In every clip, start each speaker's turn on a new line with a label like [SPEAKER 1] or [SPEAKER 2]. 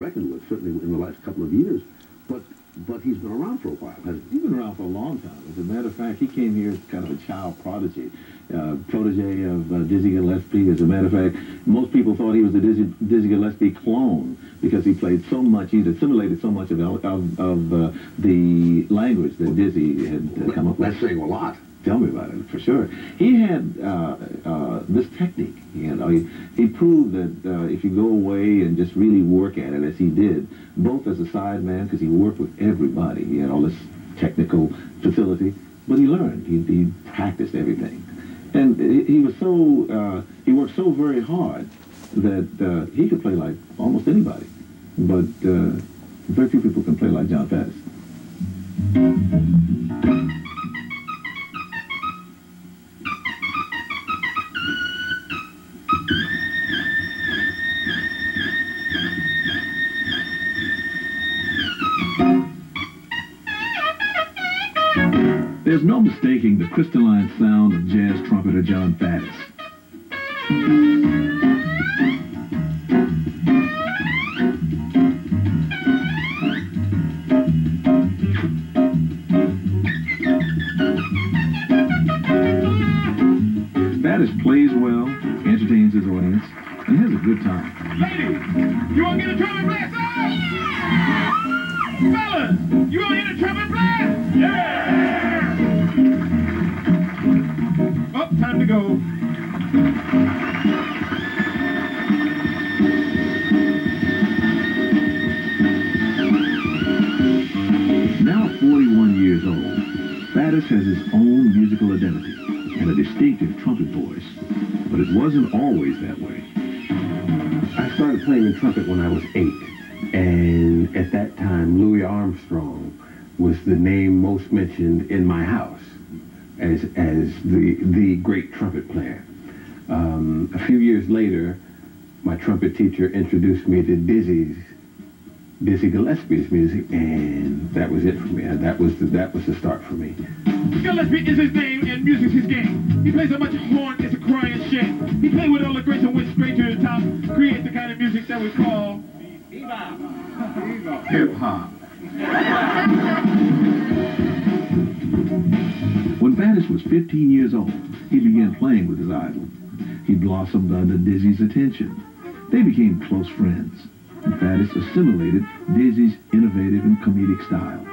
[SPEAKER 1] reckoned with, certainly in the last couple of years, but he's been around for a while, hasn't he?
[SPEAKER 2] He's been around for a long time. As a matter of fact, he came here as kind of a child prodigy, protege of Dizzy Gillespie. As a matter of fact, most people thought he was a Dizzy Gillespie clone because he played so much, he'd assimilated so much of the language that Dizzy had come up with.
[SPEAKER 1] That's saying a lot.
[SPEAKER 2] Tell me about it, for sure. He had this technique. He proved that if you go away and just really work at it, as he did, both as a sideman, because he worked with everybody. He had all this technical facility, but he learned. He practiced everything. And he was so, he worked so very hard that he could play like almost anybody. But very few people can play like Jon Faddis. There's no mistaking the crystalline sound of jazz trumpeter Jon Faddis. Faddis plays well, entertains his audience, and has a good time.
[SPEAKER 3] Ladies, you want to get a trumpet blast on? Fellas, you want to get a trumpet blast? Yeah! Oh, time to go.
[SPEAKER 2] Now 41 years old, Faddis has his own musical identity and a distinctive trumpet voice, but it wasn't always that way.
[SPEAKER 1] I started playing the trumpet when I was 8, and at that time, Louis Armstrong was the name most mentioned in my house as the great trumpet player. A few years later, my trumpet teacher introduced me to Dizzy Gillespie's music, and that was it for me. That was the start for me.
[SPEAKER 3] Gillespie is his name, and music's his game. He plays so much horn, it's a crying shame. He played with all the greats and went straight to the top, create the kind of music that we call
[SPEAKER 1] Hip-hop.
[SPEAKER 2] When Faddis was 15 years old, he began playing with his idol. He blossomed under Dizzy's attention. They became close friends, and Faddis assimilated Dizzy's innovative and comedic style.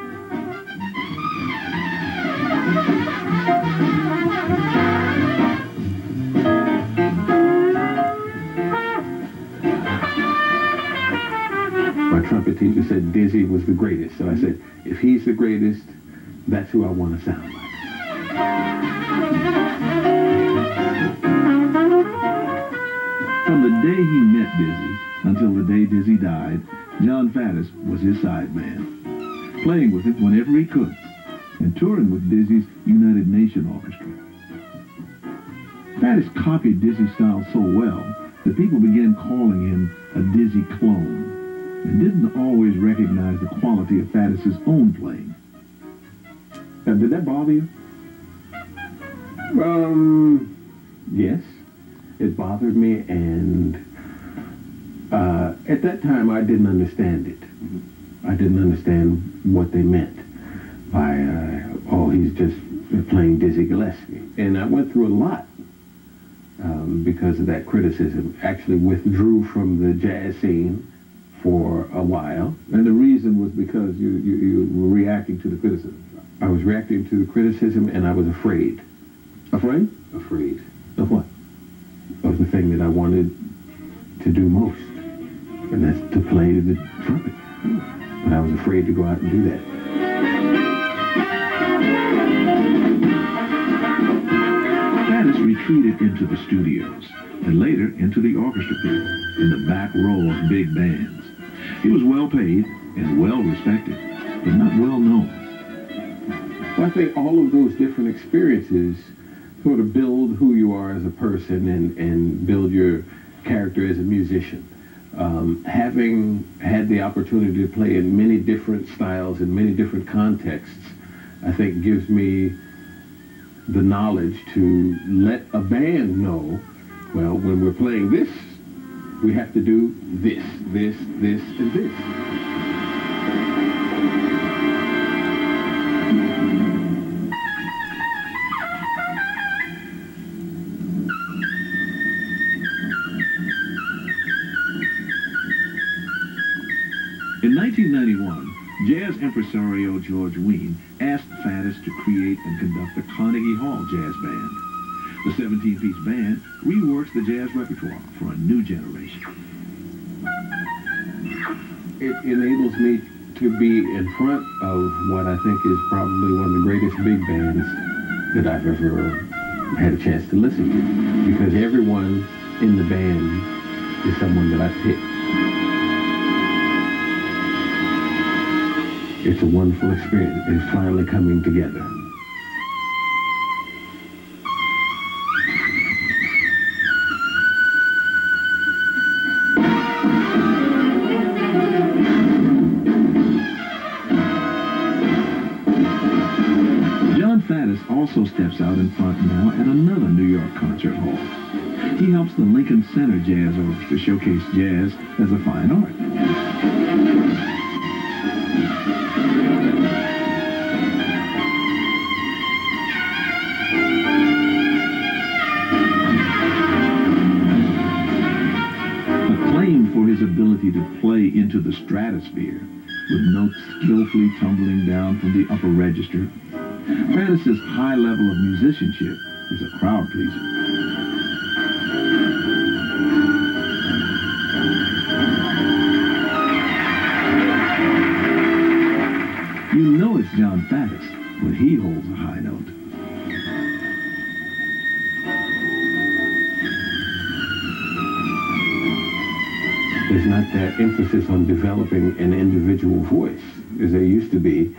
[SPEAKER 1] My trumpet teacher said Dizzy was the greatest, so I said, if he's the greatest, that's who I want to sound like.
[SPEAKER 2] From the day he met Dizzy until the day Dizzy died, Jon Faddis was his sideman, playing with him whenever he could, and touring with Dizzy's United Nation Orchestra. Faddis copied Dizzy's style so well that people began calling him a Dizzy clone, and didn't always recognize the quality of Faddis's own playing. Now, did that bother you?
[SPEAKER 1] Yes, it bothered me, and at that time I didn't understand it. I didn't understand what they meant by, oh, he's just playing Dizzy Gillespie. And I went through a lot because of that criticism. Actually withdrew from the jazz scene for a while.
[SPEAKER 2] And the reason was because you were reacting to the criticism.
[SPEAKER 1] I was reacting to the criticism, and I was afraid.
[SPEAKER 2] Afraid?
[SPEAKER 1] Afraid.
[SPEAKER 2] Of what?
[SPEAKER 1] Of the thing that I wanted to do most, and that's to play the trumpet. But I was afraid to go out and do that.
[SPEAKER 2] Faddis retreated into the studios, and later into the orchestra pit, in the back row of big bands. He was well paid and well respected, but not well known.
[SPEAKER 1] Well, I think all of those different experiences sort of build who you are as a person and build your character as a musician. Having had the opportunity to play in many different styles in many different contexts, I think gives me the knowledge to let a band know, well, when we're playing this We have to do this, this, this, and this.
[SPEAKER 4] In 1991, jazz impresario George Wein asked Faddis to create and conduct the Carnegie Hall Jazz Band. The 17-piece band reworks the jazz repertoire for a new generation.
[SPEAKER 1] It enables me to be in front of what I think is probably one of the greatest big bands that I've ever had a chance to listen to, because everyone in the band is someone that I picked. It's a wonderful experience. It's finally coming together.
[SPEAKER 4] Jon Faddis also steps out in front now at another New York concert hall. He helps the Lincoln Center Jazz Orchestra showcase jazz as a fine art. Acclaimed for his ability to play into the stratosphere, with notes skillfully tumbling down from the upper register, Faddis's high level of musicianship is a crowd pleaser. You know it's Jon Faddis when he holds a high note.
[SPEAKER 1] There's not that emphasis on developing an individual voice as there used to be,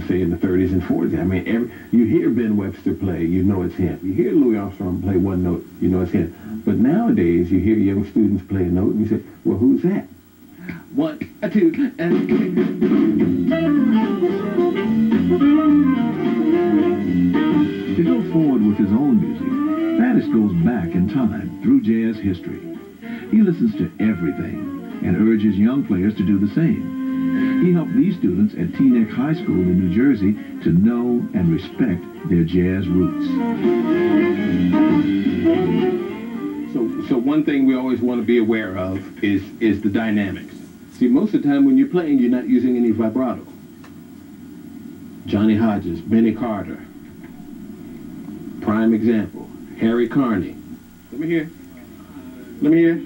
[SPEAKER 1] say in the 30s and 40s. I mean, you hear Ben Webster play, you know it's him. You hear Louis Armstrong play one note, you know it's him. But nowadays, you hear young students play a note and you say, well, who's that? 1, 2, and...
[SPEAKER 4] To go forward with his own music, Faddis goes back in time through jazz history. He listens to everything and urges young players to do the same. He helped these students at Teaneck High School in New Jersey to know and respect their jazz roots.
[SPEAKER 1] So one thing we always want to be aware of is the dynamics. See, most of the time when you're playing, you're not using any vibrato. Johnny Hodges, Benny Carter, prime example. Harry Carney. Let me hear. Let me hear.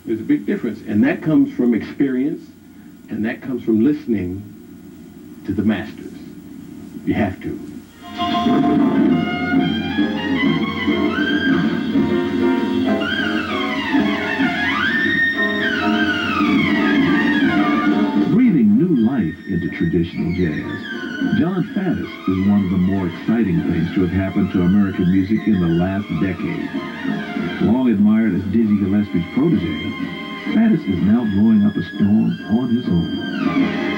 [SPEAKER 1] There's a big difference, and that comes from experience, and that comes from listening to the masters. You have to.
[SPEAKER 4] Breathing new life into traditional jazz, Jon Faddis is one of the more exciting things to have happened to American music in the last decade. Long admired as Dizzy Gillespie's protege, Faddis is now blowing up a storm on his own.